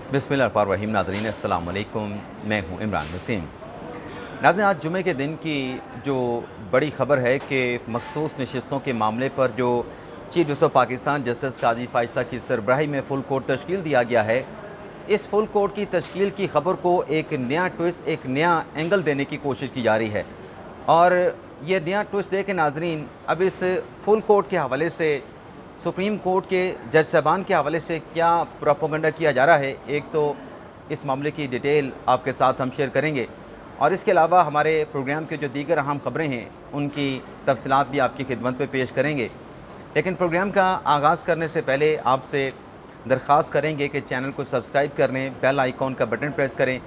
बिस्मिल्लाहिर्रहमानिर्रहीम। नाज़रीन अस्सलाम वालेकुम, मैं हूँ इमरान वसीम। नाज़रीन, आज जुमे के दिन की जो बड़ी ख़बर है कि मखसूस नशिस्तों के मामले पर जो chief justice of Pakistan justice Qazi Faez की सरबराही में फुल कोर्ट तश्कील दिया गया है। इस फुल कोर्ट की तश्कील की ख़बर को एक नया ट्विस्ट, एक नया एंगल देने की कोशिश की जा रही है और ये नया ट्विस्ट दे के नाज़रीन अब इस फुल कोर्ट के हवाले से सुप्रीम कोर्ट के जज साहबान के हवाले से क्या प्रोपेगेंडा किया जा रहा है, एक तो इस मामले की डिटेल आपके साथ हम शेयर करेंगे और इसके अलावा हमारे प्रोग्राम के जो दीगर अहम ख़बरें हैं उनकी तफसीलात भी आपकी खिदमत में पेश करेंगे। लेकिन प्रोग्राम का आगाज़ करने से पहले आपसे दरख्वास्त करेंगे कि चैनल को सब्सक्राइब कर लें, बेल आइकॉन का बटन प्रेस करें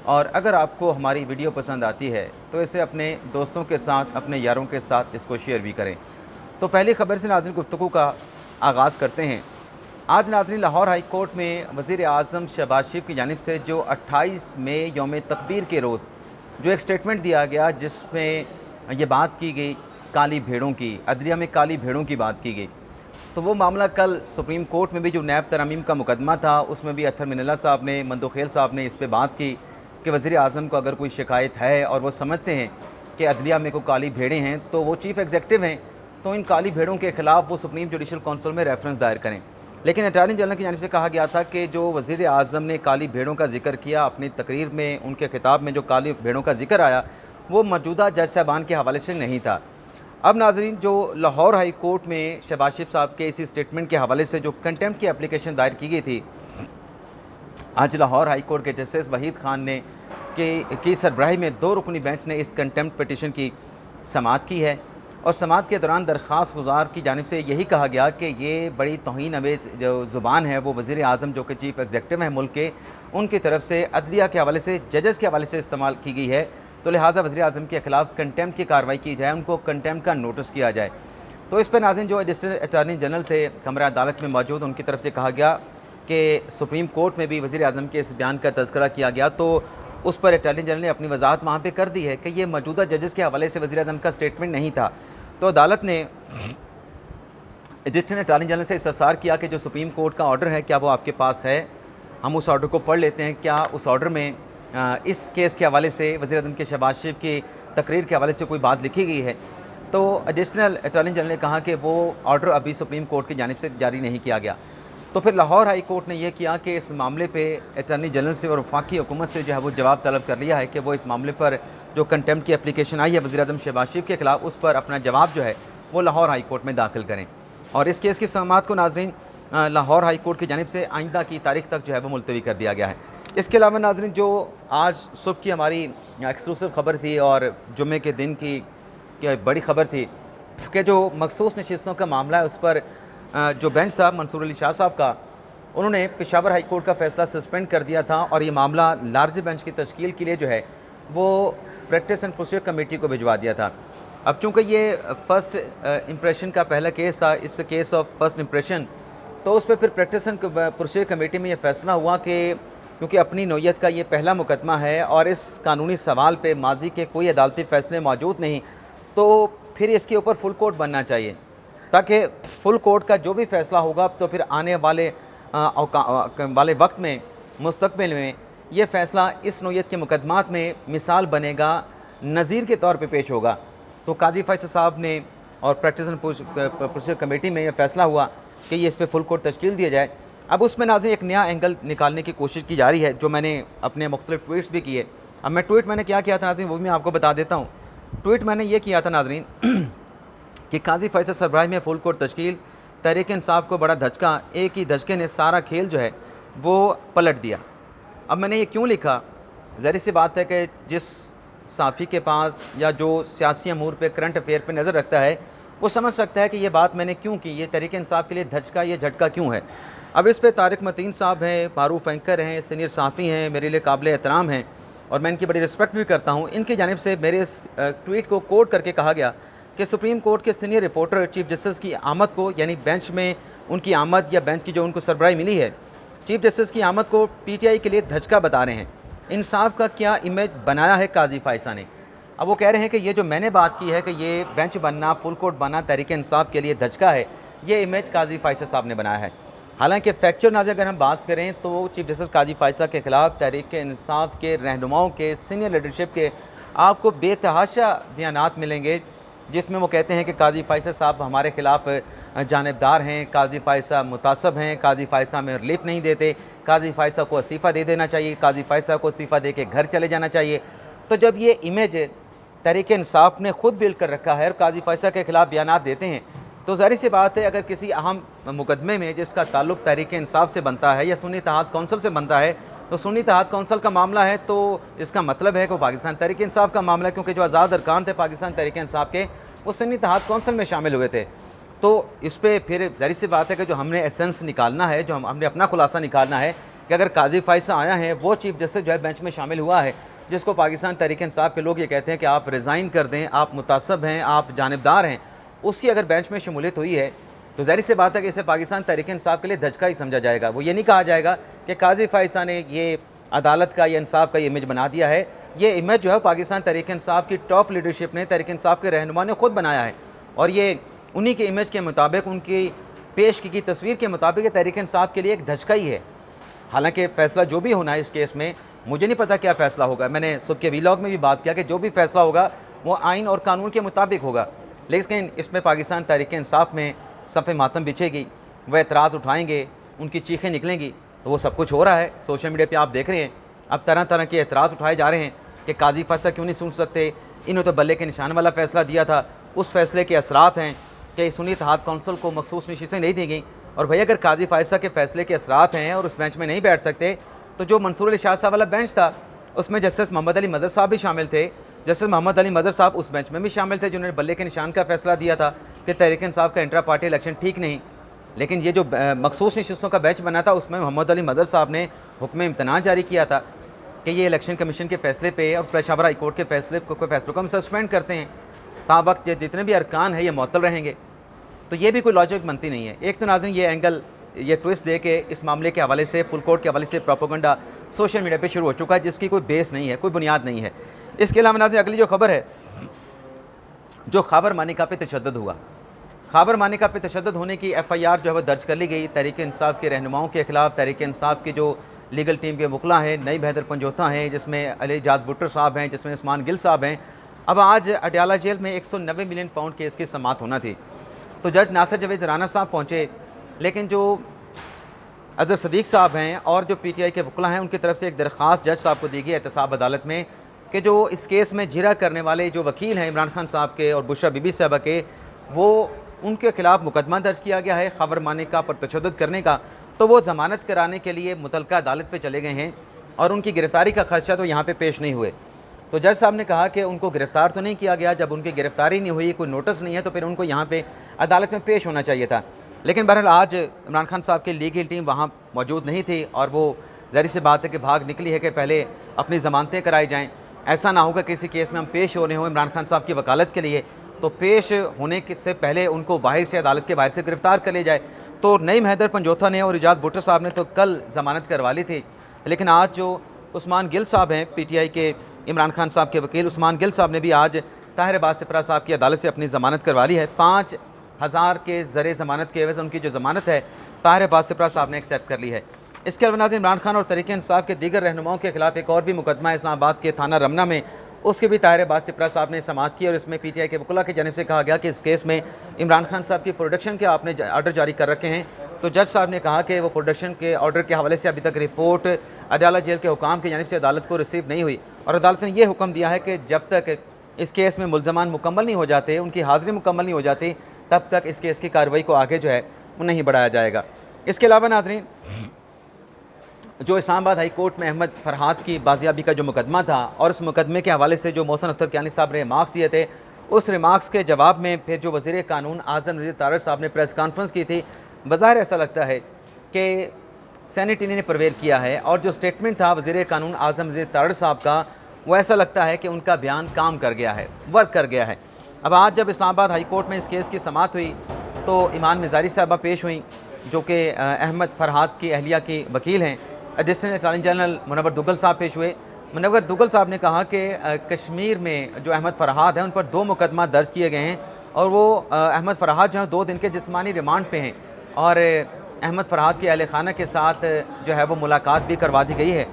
और अगर आपको हमारी वीडियो पसंद आती है तो इसे अपने दोस्तों के साथ, अपने यारों के साथ इसको शेयर भी करें। तो पहली ख़बर से नाज़रीन गुफ्तगू का आगाज़ करते हैं। आज नाज़रीन लाहौर हाई कोर्ट में वज़ीर आज़म शहबाज शरीफ की जानिब से जो 28 मई यौम तकबीर के रोज़ जो एक स्टेटमेंट दिया गया जिसमें ये बात की गई काली भेड़ों की, अदलिया में काली भेड़ों की बात की गई, तो वो मामला कल सुप्रीम कोर्ट में भी जो नैब तरमीम का मुकदमा था उसमें भी अत्तर मिनल्ला साहब ने, मंदोखेल साहब ने इस पर बात की कि वज़ीर आज़म को अगर कोई शिकायत है और वो समझते हैं कि अदलिया में कोई काली भेड़ें हैं तो वो चीफ़ एग्जेक्टिव हैं, तो इन काली भेड़ों के ख़िलाफ़ वो सुप्रीम जुडिशल काउंसिल में रेफरेंस दायर करें। लेकिन अटॉर्नी जनरल की जानिब से कहा गया था कि जो वज़ीर आज़म ने काली भेड़ों का जिक्र किया अपनी तकरीर में, उनके खिताब में जो काली भेड़ों का जिक्र आया वो मौजूदा जज साहबान के हवाले से नहीं था। अब नाज़रीन जो लाहौर हाई कोर्ट में शहबाज शरीफ साहब के इसी स्टेटमेंट के हवाले से जो कंटेम्प्ट की एप्लीकेशन दायर की गई थी, आज लाहौर हाई कोर्ट के जस्टिस वहीद खान ने की सरबराही में 2 रुकनी बेंच ने इस कंटेम्प्ट पटिशन की समाअत की है और समाअत के दौरान दरख्वास्त गुजार की जानिब से यही कहा गया कि ये बड़ी तौहीन अमेज़ जो ज़ुबान है वो वज़ीर आज़म जो कि चीफ़ एग्जेक्टिव हैं मुल्क के, उनकी तरफ से अदलिया के हवाले से, जजेस के हवाले से इस्तेमाल की गई है, तो लिहाजा वज़ीर आज़म के ख़िलाफ़ कंटेम्प्ट की कार्रवाई की जाए, उनको कंटेम्प्ट का नोटिस किया जाए। तो इस पर नाज़रीन जो एडिशनल अटॉर्नी जनरल थे कमरा अदालत में मौजूद, उनकी तरफ से कहा गया कि सुप्रीम कोर्ट में भी वज़ीर आज़म के इस बयान का तज़किरा किया गया, तो उस पर अटॉर्नी जनरल ने अपनी वजाहत वहाँ पे कर दी है कि ये मौजूदा जजेस के हवाले से वज़ीर आज़म का स्टेटमेंट नहीं था। तो अदालत ने एडिशनल अटॉर्नी जनरल से इस्तफसार किया कि जो सुप्रीम कोर्ट का ऑर्डर है क्या वो आपके पास है, हम उस ऑर्डर को पढ़ लेते हैं, क्या उस ऑर्डर में इस केस के हवाले से वज़ीर आज़म के शहबाज शरीफ की तकरीर के हवाले से कोई बात लिखी गई है। तो एडिशनल अटॉर्नी जनरल ने कहा कि वो ऑर्डर अभी सुप्रीम कोर्ट की जानिब से जारी नहीं किया गया। तो फिर लाहौर हाई कोर्ट ने यह किया कि इस मामले पे अटॉर्नी जनरल से और वफाकी हुकूमत से जो है वो जवाब तलब कर लिया है कि वो इस मामले पर जो कंटेम्प्ट की एप्लीकेशन आई है वज़ीर आज़म शहबाज शरीफ के ख़िलाफ़, उस पर अपना जवाब जो है वो लाहौर हाई कोर्ट में दाखिल करें और इस केस की समाअत को नाज़रीन लाहौर हाई कोर्ट की जानिब से आइंदा की तारीख तक जो है वो मुलतवी कर दिया गया है। इसके अलावा नाज़रीन जो आज सुबह की हमारी एक्सक्लूसिव ख़बर थी और जुम्मे के दिन की बड़ी ख़बर थी कि जो मखसूस नशिस्तों का मामला है उस पर जो बेंच था मंसूर अली शाह साहब का, उन्होंने पेशावर हाई कोर्ट का फ़ैसला सस्पेंड कर दिया था और ये मामला लार्ज बेंच की तश्कील के लिए जो है वो प्रैक्टिस एंड प्रोसीजर कमेटी को भिजवा दिया था। अब चूँकि ये फ़र्स्ट इम्प्रेशन का पहला केस था, it's case of first impression, तो उस पर फिर प्रैक्टिस एंड प्रोसीजर कमेटी में ये फ़ैसला हुआ कि क्योंकि अपनी नौयत का ये पहला मुकदमा है और इस कानूनी सवाल पे माजी के कोई अदालती फ़ैसले मौजूद नहीं, तो फिर इसके ऊपर फुल कोर्ट बनना चाहिए ताकि फुल कोर्ट का जो भी फ़ैसला होगा तो फिर आने वाले वक्त में, मुस्तकबिल में ये फ़ैसला इस नौयत के मुकदमात में मिसाल बनेगा, नज़ीर के तौर पे पेश होगा। तो काजी फ़ाइज़ साहब ने और प्रैक्टिस एंड प्रोसीजर कमेटी में यह फ़ैसला हुआ कि ये इस पर फुल कोर्ट तश्कील दिया जाए। अब उसमें नाज़रीन एक नया एंगल निकालने की कोशिश की जा रही है, जो मैंने अपने मुख्तलिफ ट्वीट्स भी किए। अब मैं ट्वीट मैंने क्या किया था नाज़रीन वो भी मैं आपको बता देता हूँ। ट्वीट मैंने ये किया था नाज़रीन कि काजी फ़ाइज़ सरबराही में फुल कोर्ट तश्कील, तहरीक इंसाफ को बड़ा धचका, एक ही धचके ने सारा खेल जो है वो पलट दिया। अब मैंने ये क्यों लिखा, ज़ाहिर सी बात है कि जिस साफ़ी के पास या जो सियासी अमूर पे, करंट अफेयर पे नज़र रखता है वो समझ सकता है कि ये बात मैंने क्यों की, ये तहरीक इंसाफ के लिए धचका, ये झटका क्यों है। अब इस पर तारिक मतीन साहब हैं, मारूफ एंकर हैं, सीनियर साफ़ी हैं, मेरे लिए काबिल एहतराम हैं और मैं इनकी बड़ी रिस्पेक्ट भी करता हूँ। इनकी जानिब से मेरे इस ट्वीट को कोट करके कहा गया कि सुप्रीम कोर्ट के सीनियर रिपोर्टर चीफ जस्टिस की आमद को, यानी बेंच में उनकी आमद या बेंच की जो उनको सरबराही मिली है, चीफ जस्टिस की आमद को पीटीआई के लिए धचका बता रहे हैं। इंसाफ का क्या इमेज बनाया है काजी फ़ाइज़ ने। अब वो कह रहे हैं कि ये जो मैंने बात की है कि ये बेंच बनना, फुल कोर्ट बनना तहरीक इंसाफ के लिए धचका है, ये इमेज काजी फ़ाइज़ साहब ने बनाया है। हालांकि फैक्चुअल नाज़ अगर हम बात करें तो चीफ जस्टिस काजी फ़ायज़ा के ख़िलाफ़ तहरीक इंसाफ के रहनुमाओं के सीनियर लीडरशिप के आपको बेतहाशा बयानात मिलेंगे, जिसमें वो कहते हैं कि काजी फ़ायज़ा साहब हमारे ख़िलाफ़ जानिबदार हैं, काजी फ़ायज़ा मुतासब हैं, काजी फ़ायज़ा में रिलीफ नहीं देते, काजी फ़ायज़ा को इस्तीफ़ा दे देना चाहिए, काजी फ़ायज़ा को इस्तीफ़ा दे के घर चले जाना चाहिए। तो जब ये इमेज तहरीक इंसाफ ने खुद बिल्ड कर रखा है और काजी फ़ायज़ा के ख़िलाफ़ बयानात देते हैं, तो ज़ाहिर सी बात है अगर किसी अहम मुकदमे में जिसका ताल्लुक़ तहरीक इंसाफ से बनता है या सुन्नी इत्तेहाद कौंसिल से बनता है, तो सुन्नी इत्तेहाद कौंसिल का मामला है तो इसका मतलब है कि वो पाकिस्तान तहरीक इंसाफ का मामला है, क्योंकि जो आज़ाद अरकान थे पाकिस्तान तहरीक इंसाफ के वो सुन्नी इत्तेहाद कौंसिल में शामिल हुए थे। तो इस पर फिर ज़ाहिर सी बात है कि जो हमने एसेंस निकालना है, जो हमने अपना खुलासा निकालना है कि अगर काजी फ़ायज़ा आया है वो चीफ जस्टिस जो है बेंच में शामिल हुआ है, जिसको पाकिस्तान तहरीक इंसाफ के लोग ये कहते हैं कि आप रिज़ाइन कर दें, आप मुतासब हैं, आप जानिबदार हैं, उसकी अगर बेंच में शमूलियत हुई है तो ज़ाहिर सी बात है कि इसे पाकिस्तान तहरीक इंसाफ के लिए धचका ही समझा जाएगा। वो ये नहीं कहा जाएगा कि काजी फ़ायज़ा ने ये अदालत का या इंसाफ का ये इमेज बना दिया है। ये इमेज जो है पाकिस्तान तहरीक इंसाफ की टॉप लीडरशिप ने, तहरीक इंसाफ के रहनुमा ने खुद बनाया है, और ये उन्हीं के इमेज के मुताबिक, उनकी पेश की तस्वीर के मुताबिक तहरीक इंसाफ के लिए एक धचका ही है। हालांकि फ़ैसला जो भी होना है इस केस में, मुझे नहीं पता क्या फ़ैसला होगा। मैंने सुबह के वीलॉग में भी बात किया कि जो भी फ़ैसला होगा वो आइन और कानून के मुताबिक होगा, लेकिन इसमें पाकिस्तान तहरीक इंसाफ में सफ़े मातम बिछेगी, वह एतराज़ उठाएंगे, उनकी चीखें निकलेंगी। तो वो सब कुछ हो रहा है सोशल मीडिया पे, आप देख रहे हैं अब तरह तरह के एतराज़ उठाए जा रहे हैं कि काजी फ़ैसला क्यों नहीं सुन सकते, इन्होंने तो बल्ले के निशान वाला फ़ैसला दिया था, उस फैसले के असरात हैं कि सुन्नी इत्तेहाद कौंसिल को मखसूस नशिस्तें नहीं दी गई। और भैया अगर काजी फ़ायज़ा के फ़ैसले के असरात हैं और उस बेंच में नहीं बैठ सकते, तो जो मंसूर अली शाह साहब वाला बेंच था उसमें जस्टिस मोहम्मद अली मज़हर साहब भी शामिल थे। जस्टिस मोहम्मद अली मज़हर साहब उस बेंच में भी शामिल थे जिन्होंने बल्ले के निशान का फ़ैसला दिया था कि तहरीक इंसाफ का इंट्रा पार्टी इलेक्शन ठीक नहीं। लेकिन ये जो मखसूस नशिस्तों का बेंच बना था उसमें मोहम्मद अली मज़हर साहब ने हुक्म इम्तनाअ जारी किया था कि ये इलेक्शन कमीशन के फ़ैसले पे और पेशावर हाई कोर्ट के फैसलों को हम सस्पेंड करते हैं, ता वक्त जितने भी अरकान हैं ये मुअत्तल रहेंगे। तो ये भी कोई लॉजिक बनती नहीं है। एक तो नाज़रीन ये एंगल, ये ट्विस्ट दे के इस मामले के हवाले से, फुल कोर्ट के हवाले से प्रोपेगेंडा सोशल मीडिया पे शुरू हो चुका है, जिसकी कोई बेस नहीं है, कोई बुनियाद नहीं है। इसके अलावा नाज़रीन अगली जो खबर है, जो ख़ाबर मानिका पे तशद्दुद हुआ, ख़ाबर मानिका पे तशद्दुद होने की FIR जो है वह दर्ज कर ली गई तहरीक इंसाफ के रहनुमाओं के ख़िलाफ़। तहरीक इंसाफ की जो लीगल टीम के वकला हैं, नईम हैदर पंजोथा हैं, जिसमें अलीजाद भुट्टो साहब हैं, जिसमें उस्मान गिल साहब हैं। अब आज अडयाला जेल में 190 मिलियन पाउंड केस की समाअत होना थी, तो जज नासिर जवेद राना साहब पहुँचे, लेकिन जो अज़हर सदीक साहब हैं और जो PTI के वकला हैं उनकी तरफ से एक दरख्वास्त जज साहब को दी गई एहतसाब अदालत में कि जो इस केस में जिरा करने वाले जो वकील हैं इमरान खान साहब के और बुशरा बीबी साहबा के, वो उनके ख़िलाफ़ मुकदमा दर्ज किया गया है ख़बर मानिका पर तशद्दुद करने का। तो वो ज़मानत कराने के लिए मुतलका अदालत पे चले गए हैं और उनकी गिरफ़्तारी का खदशा तो यहाँ पे पेश नहीं हुए। तो जज साहब ने कहा कि उनको गिरफ़्तार तो नहीं किया गया, जब उनकी गिरफ़्तारी नहीं हुई, कोई नोटिस नहीं है, तो फिर उनको यहाँ पे अदालत में पेश होना चाहिए था। लेकिन बहरहाल आज इमरान खान साहब की लीगल टीम वहाँ मौजूद नहीं थी और वो ज़ाहिर सी बात है कि भाग निकली है कि पहले अपनी ज़मानतें कराई जाएँ। ऐसा ना होगा किसी केस में हम पेश हो रहे हों इमरान खान साहब की वकालत के लिए, तो पेश होने से पहले उनको बाहर से, अदालत के बाहर से गिरफ़्तार कर लिया जाए। तो नईम हैदर पंजोथा ने और इजाद भुट्टो साहब ने तो कल ज़मानत करवा ली थी, लेकिन आज जो उस्मान गिल साहब हैं PTI के इमरान खान साहब के वकील, उस्मान गिल साहब ने भी आज ताहिर अब्बास सिपरा साहब की अदालत से अपनी ज़मानत करवा ली है। 5000 के ज़रिए ज़मानत के एवज़ उनकी जो ज़मानत है ताहिर अब्बास सिपरा साहब ने एक्सेप्ट कर ली है। इसके अलावा नाज़रीन इमरान खान और तहरीक इंसाफ के दीगर रहनुमाओं के खिलाफ एक और भी मुकदमा इस्लामाबाद के थाना रमना में, उसके भी ताहिर अब्बास सिपरा साहब ने समाअत की और इसमें PTI के वकला की जानिब से कहा गया कि इस केस में इमरान खान साहब की प्रोडक्शन के आपने आर्डर जारी कर रखे हैं। तो जज साहब ने कहा कि वो प्रोडक्शन के ऑर्डर के हवाले से अभी तक रिपोर्ट अडयाला जेल के हुकाम की जानिब से अदालत को रिसीव नहीं हुई और अदालत ने यह हुक्म दिया है कि जब तक इस केस में मुल्ज़मान मुकम्मल नहीं हो जाते, उनकी हाज़िरी मुकम्मल नहीं हो जाती, तब तक इस केस की कार्रवाई को आगे जो है वो नहीं बढ़ाया जाएगा। इसके अलावा नाज़रीन जो इस्लामाबाद हाई कोर्ट में अहमद फरहाद की बाजियाबी का जो मुकदमा था और उस मुकदमे के हवाले से जो मोहसिन अख्तर कियानी साहब ने रिमार्क्स दिए थे, उस रिमार्क्स के जवाब में फिर जो वज़ीर कानून आज़म नज़ीर तारड़ साहब ने प्रेस कॉन्फ्रेंस की थी, बज़ाहिर ऐसा लगता है कि सेनेट ने प्रवेयर किया है और जो स्टेटमेंट था वज़ीर कानून आज़म नज़ीर तारड़ साहब का, वो ऐसा लगता है कि उनका बयान काम कर गया है, वर्क कर गया है। अब आज जब इस्लामाबाद हाई कोर्ट में इस केस की समाअत हुई तो ईमान मिज़ारी साहबा पेश हुई, जो कि अहमद फरहाद की अहलिया की वकील हैं। Additional attorney general Munawwar Duggal साहब पेश हुए। मुनव्वर दुग्गल साहब ने कहा कि कश्मीर में जो अहमद फरहाद हैं उन पर 2 मुकदमा दर्ज किए गए हैं और वो अहमद फरहाद जो हैं 2 दिन के जिस्मानी रिमांड पे हैं और अहमद फ़रहाद के अहल खाना के साथ जो है वो मुलाकात भी करवा दी गई है।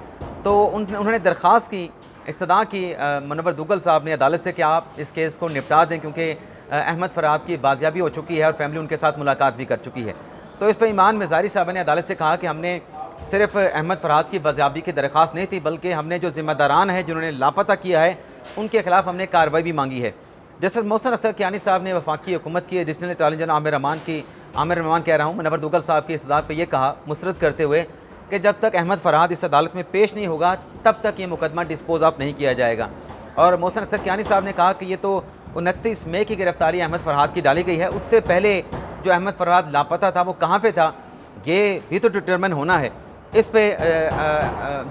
तो उन्होंने दरख्वास्त की, इस्तदा की मुनव्वर दुग्गल साहब ने अदालत से कि आप इस केस को निपटा दें, क्योंकि अहमद फ़रहाद की बाजियाबी हो चुकी है और फैमिली उनके साथ मुलाकात भी कर चुकी है। तो इस पर ईमान मज़ारी साहब ने अदालत से कहा कि हमने सिर्फ अहमद फ़रहाद की बाजियाबी की दरख्वास्त नहीं थी, बल्कि हमने जो ज़िम्मेदारान हैं जिन्होंने लापता किया है उनके ख़िलाफ़ हमने कार्रवाई भी मांगी है। जस्टिस मोहसिन अख्तर कियानी साहब ने वफाकी हुकूमत की additional attorney general Aamir Rahman कह रहा हूँ मुनव्वर दुग्गल साहब की इस्तदा पर यह कहा, मुस्तरद करते हुए कि जब तक अहमद फ़रहाद इस अदालत में पेश नहीं होगा तब तक ये मुकदमा डिस्पोज ऑफ नहीं किया जाएगा। और मोहसिन अख्तर कियानी साहब ने कहा कि ये तो 29 मई की गिरफ्तारी अहमद फ़रहाद की डाली गई है, उससे पहले जो अहमद फ़रहाद लापता था वो कहाँ पे था ये भी तो डिटरमिन होना है। इस पे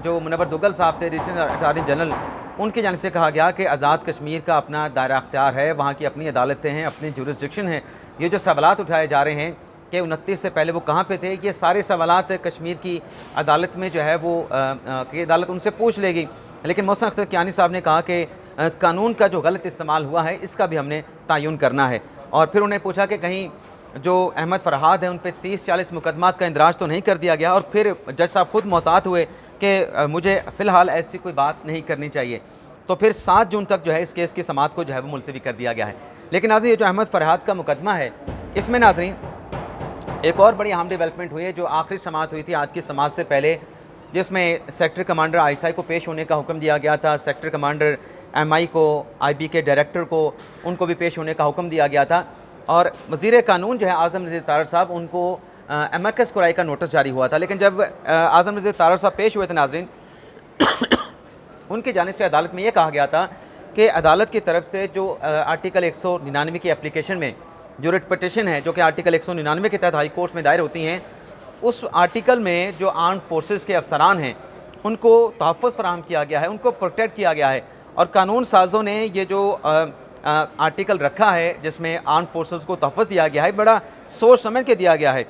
जो मुनव्वर दुग्गल साहब थे एडिशनल अटॉर्नी जनरल, उनकी जानिब से कहा गया कि आज़ाद कश्मीर का अपना दायरा अख्तियार है, वहाँ की अपनी अदालतें हैं, अपनी जुरिस्डिक्शन है। ये जो सवालात उठाए जा रहे हैं कि 29 से पहले वो कहाँ पे थे, ये सारे सवालात कश्मीर की अदालत में जो है वो की अदालत उनसे पूछ लेगी। लेकिन मोहसिन अख्तर कियानी साहब ने कहा कि कानून का जो गलत इस्तेमाल हुआ है इसका भी हमने तयन करना है। और फिर उन्हें पूछा कि कहीं जो अहमद फ़रहाद है उन पर 30-40 मुकदमात का इंदराज तो नहीं कर दिया गया। और फिर जज साहब खुद मोहतात हुए कि मुझे फ़िलहाल ऐसी कोई बात नहीं करनी चाहिए। तो फिर 7 जून तक जो है इस केस की समाअत को जो है वो मुलतवी कर दिया गया है। लेकिन नाज़रीन, ये जो अहमद फ़रहाद का मुकदमा है इसमें नाज़रीन एक और बड़ी अहम डेवलपमेंट हुई है जो आखिरी समाअत हुई थी आज की समाअत से पहले, जिसमें सेक्टर कमांडर ISI को पेश होने का हुक्म दिया गया था, सेक्टर कमांडर MI को, IB के डायरेक्टर को, उनको भी पेश होने का हुक्म दिया गया था। और वज़ीर कानून जो है आज़म नज़ीर तारड़ साहब, उनको एमएकस कुराई का नोटिस जारी हुआ था। लेकिन जब आज़म नज़ीर तारड़ साहब पेश हुए थे नाज़रीन, उनकी जानिब से अदालत में ये कहा गया था कि अदालत की तरफ से जो आर्टिकल 199 की एप्लीकेशन में जो रिट पटिशन है, जो कि आर्टिकल 199 के तहत हाई कोर्ट में दायर होती हैं, उस आर्टिकल में जो आर्म्ड फोर्सेस के अफसरान हैं उनको तहफ़्फ़ुज़ फराहम किया गया है, उनको प्रोटेक्ट किया गया है। और कानून साज़ों ने ये जो आर्टिकल रखा है जिसमें आर्म्ड फोर्सेस को तहफ़्फ़ुज़ दिया गया है, बड़ा सोच समझ के दिया गया है।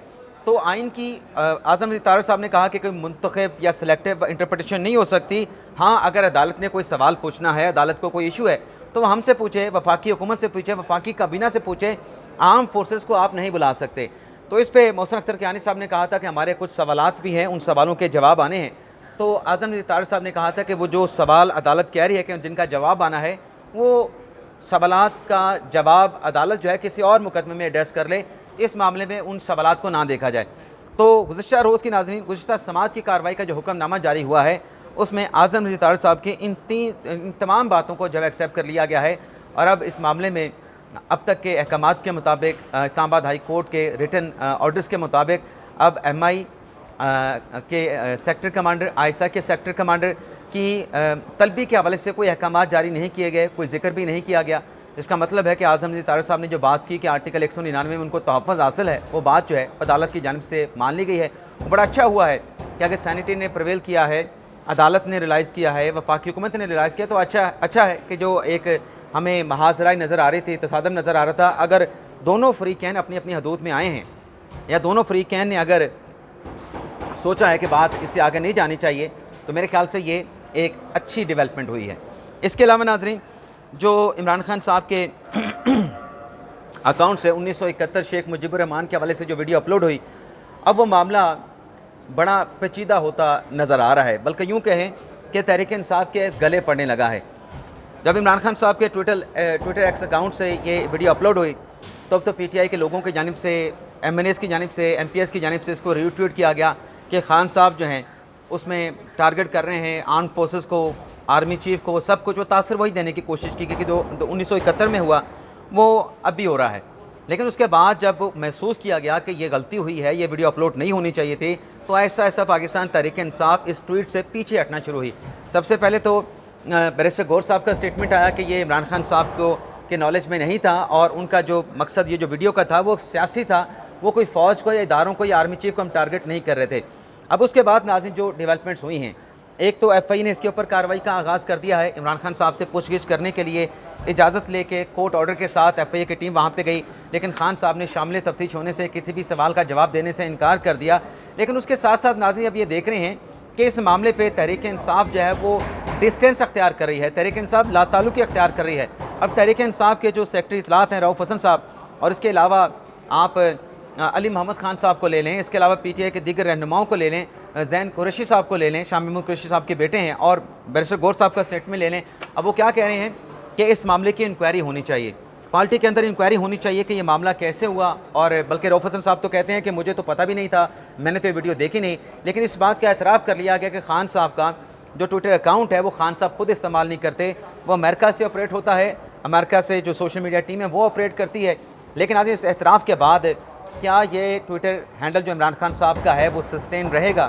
तो आइन की आज़म नज़ीर तारड़ साहब ने कहा कि कोई मुंतखब या सिलेक्टिव इंटरप्रिटेशन नहीं हो सकती। हाँ, अगर अदालत ने कोई सवाल पूछना है, अदालत को कोई इशू है, तो वह हमसे पूछे, वफाकी हुकूमत से पूछे, वफाकी काबीना से पूछे, आर्म फोर्सेस को आप नहीं बुला सकते। तो इस पर मोहसिन अख्तर कियानी साहब ने कहा था कि हमारे कुछ सवालात भी हैं, उन सवालों के जवाब आने हैं। तो आज़म नज़ीर तारड़ साहब ने कहा था कि वो जो सवाल अदालत कह रही है कि जिनका जवाब आना है, वो सवालात का जवाब अदालत जो है किसी और मुकदमे में एड्रेस कर ले, इस मामले में उन सवालात को ना देखा जाए। तो गुज़िश्ता रोज़ की नाज़रीन, गुज़िश्ता समाअत की कार्रवाई का जो हुक्मनामा जारी हुआ है उसमें आज़म नज़ीर तारड़ साहब की इन तमाम बातों को जब एक्सेप्ट कर लिया गया है। और अब इस मामले में अब तक के अहकामात के मुताबिक, इस्लामाबाद हाई कोर्ट के रिटन ऑर्डर्स के मुताबिक, अब MI के सेक्टर कमांडर, ISI के सेक्टर कमांडर की तलबी के हवाले से कोई अहकामात जारी नहीं किए गए, कोई जिक्र भी नहीं किया गया। इसका मतलब है कि आज़म नज़ीर तारड़ साहब ने जो बात की कि आर्टिकल 199 में उनको तहफ़्फ़ुज़ हासिल है, वो बात जो है अदालत की जानिब से मान ली गई है। वो बड़ा अच्छा हुआ है कि अगर सैनिटी ने प्रवेल किया है, अदालत ने रियलाइज़ किया है, वफाकी हुकूमत ने रियलाइज़ किया, तो अच्छा है कि जो एक हमें महाजराई नज़र आ रही थी, तसादम नज़र आ रहा था, अगर दोनों फ़रीक़ैन अपनी अपनी हदूद में आए हैं या दोनों फ़रीक़ैन ने अगर सोचा है कि बात इससे आगे नहीं जानी चाहिए, तो मेरे ख्याल से ये एक अच्छी डेवलपमेंट हुई है। इसके अलावा नाज़रीन, जो इमरान खान साहब के अकाउंट से 1971 शेख मुजीबुर रहमान के हवाले से जो वीडियो अपलोड हुई, अब वो मामला बड़ा पेचीदा होता नज़र आ रहा है, बल्कि यूँ कहें कि तहरीक इंसाफ के गले पड़ने लगा है। जब इमरान खान साहब के ट्विटर एक्स अकाउंट से ये वीडियो अपलोड हुई, तब तो PTI के लोगों की जानिब से, MNAs की जानिब से, MPs की जानिब से इसको रीट्वीट किया गया कि खान साहब जो हैं उसमें टारगेट कर रहे हैं आर्म फोर्सेस को, आर्मी चीफ को, सब कुछ वो तासर वही देने की कोशिश की कि जो 1971 में हुआ वो अब भी हो रहा है। लेकिन उसके बाद जब महसूस किया गया कि ये गलती हुई है, ये वीडियो अपलोड नहीं होनी चाहिए थी, तो ऐसा पाकिस्तान तहरीक इंसाफ इस ट्वीट से पीछे हटना शुरू हुई। सबसे पहले तो बैरिस्टर गौर साहब का स्टेटमेंट आया कि ये इमरान खान साहब को के नॉलेज में नहीं था और उनका जो मकसद ये जो वीडियो का था वो सियासी था, वो कोई फ़ौज को या इदारों को या आर्मी चीफ को हम टारगेट नहीं कर रहे थे। अब उसके बाद नाज़रीन जो डेवलपमेंट्स हुई हैं, एक तो FI ने इसके ऊपर कार्रवाई का आगाज़ कर दिया है। इमरान खान साहब से पूछगिछ करने के लिए इजाज़त लेके कोर्ट ऑर्डर के साथ FI की टीम वहाँ पे गई, लेकिन खान साहब ने शामिल तफ्तीश होने से किसी भी सवाल का जवाब देने से इनकार कर दिया। लेकिन उसके साथ साथ नाज़रीन अब ये देख रहे हैं कि इस मामले पर तहरीक इंसाफ जो है वो डिस्टेंस अख्तियार कर रही है, तहरीक इंसाफ लाताल्लुकी अख्तियार कर रही है। अब तहरीक इंसाफ के जो सेक्रेटरी इत्तलात हैं रऊफ़ हसन साहब, और इसके अलावा आप अली मोहम्मद खान साहब को ले लें, इसके अलावा PTI के दीगर रहनुमाओं को ले लें, ज़ैन कुरैशी साहब को ले लें, शाह महमूद कुरैशी साहब के बेटे हैं, और बैरिस्टर गौर साहब का स्टेटमेंट ले लें। अब वो क्या कह रहे हैं कि इस मामले की इंक्वायरी होनी चाहिए, पार्टी के अंदर इंक्वायरी होनी चाहिए कि ये मामला कैसे हुआ। और बल्कि रऊफ़ हसन साहब तो कहते हैं कि मुझे तो पता भी नहीं था, मैंने तो ये वीडियो देखी नहीं। लेकिन इस बात का एतराफ़ कर लिया गया कि खान साहब का जो ट्विटर अकाउंट है वो खान साहब खुद इस्तेमाल नहीं करते, वो अमेरिका से ऑपरेट होता है, अमेरिका से जो सोशल मीडिया टीम है वो ऑपरेट करती है। लेकिन आज इस एतराफ़ के बाद क्या ये ट्विटर हैंडल जो इमरान खान साहब का है वो सस्टेन रहेगा?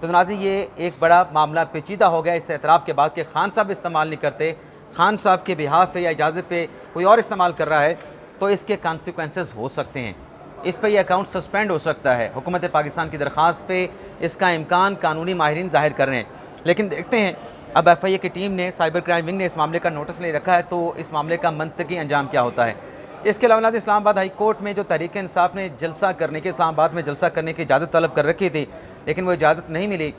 तो नाज़रीन, ये एक बड़ा मामला पेचीदा हो गया इस एतराफ़ के बाद कि खान साहब इस्तेमाल नहीं करते, खान साहब के बिहाफ पे या इजाज़त पे कोई और इस्तेमाल कर रहा है, तो इसके कॉन्सिक्वेंसेस हो सकते हैं। इस पर यह अकाउंट सस्पेंड हो सकता है। हुकूमत पाकिस्तान की दरख्वास्त पे इसका इम्कान कानूनी माहिरीन ज़ाहिर कर रहे हैं। लेकिन देखते हैं अब FIA की टीम ने, साइबर क्राइम विंग ने इस मामले का नोटिस ले रखा है, तो इस मामले का मंतकी अंजाम क्या होता है। इसके अलावा इस्लामाबाद हाई कोर्ट में जो तहरीक इंसाफ ने जलसा करने की, इस्लामाबाद में जलसा करने की इजाज़त तलब कर रखी थी, लेकिन वो इजाज़त नहीं मिली,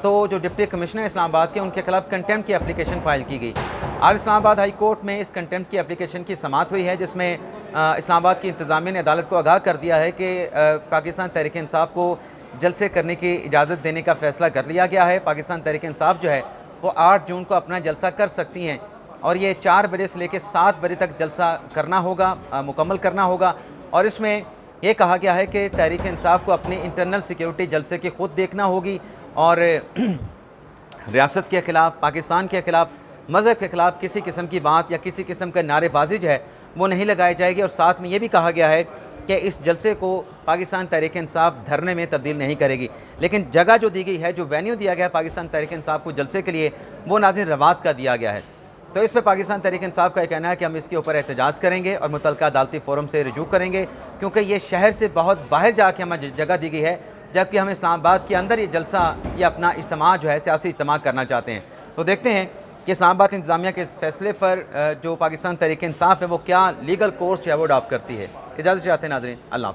तो जो डिप्टी कमिश्नर इस्लामाबाद के, उनके खिलाफ कंटेम्प्ट की एप्लीकेशन फ़ाइल की गई। आज इस्लामाबाद हाई कोर्ट में इस कंटेम्प्ट की एप्लीकेशन की समाअत हुई है, जिसमें इस्लामाबाद की इंतज़ामिया ने अदालत को आगाह कर दिया है कि पाकिस्तान तहरीक इंसाफ को जलसे करने की इजाज़त देने का फ़ैसला कर लिया गया है। पाकिस्तान तहरीक इंसाफ जो है वो 8 जून को अपना जलसा कर सकती हैं, और ये 4 बजे से लेकर 7 बजे तक जलसा करना होगा, मुकम्मल करना होगा। और इसमें ये कहा गया है कि तहरीक इंसाफ को अपनी इंटरनल सिक्योरिटी जलसे की खुद देखना होगी, और रियासत के ख़िलाफ़, पाकिस्तान के ख़िलाफ़, मज़हब के ख़िलाफ़ किसी किस्म की बात या किसी किस्म का नारेबाजी जो है वो नहीं लगाई जाएगी। और साथ में ये भी कहा गया है कि इस जलसे को पाकिस्तान तहरीक इंसाफ धरने में तब्दील नहीं करेगी। लेकिन जगह जो दी गई है, जो वेन्यू दिया गया है पाकिस्तान तहरीक इंसाफ को जलसे के लिए, वो नाज़रीन रवात का दिया गया है। तो इस पर पाकिस्तान तहरीक इंसाफ का यह कहना है कि हम इसके ऊपर एहतजाज करेंगे और मुतल्लिका अदालती फ़ोरम से रजू करेंगे, क्योंकि ये शहर से बहुत बाहर जाके हमें जगह दी गई है, जबकि हम इस्लामाबाद के अंदर ये जलसा या अपना इज्तिमा जो है, सियासी इज्तिमा करना चाहते हैं। तो देखते हैं कि इस्लामाबाद इंतज़ामिया के इस फैसले पर जो पाकिस्तान तहरीक इंसाफ है वो क्या लीगल कोर्स जो है वो अडॉप्ट करती है। इजाज़त चाहते हैं नाज़रीन, अल्लाह।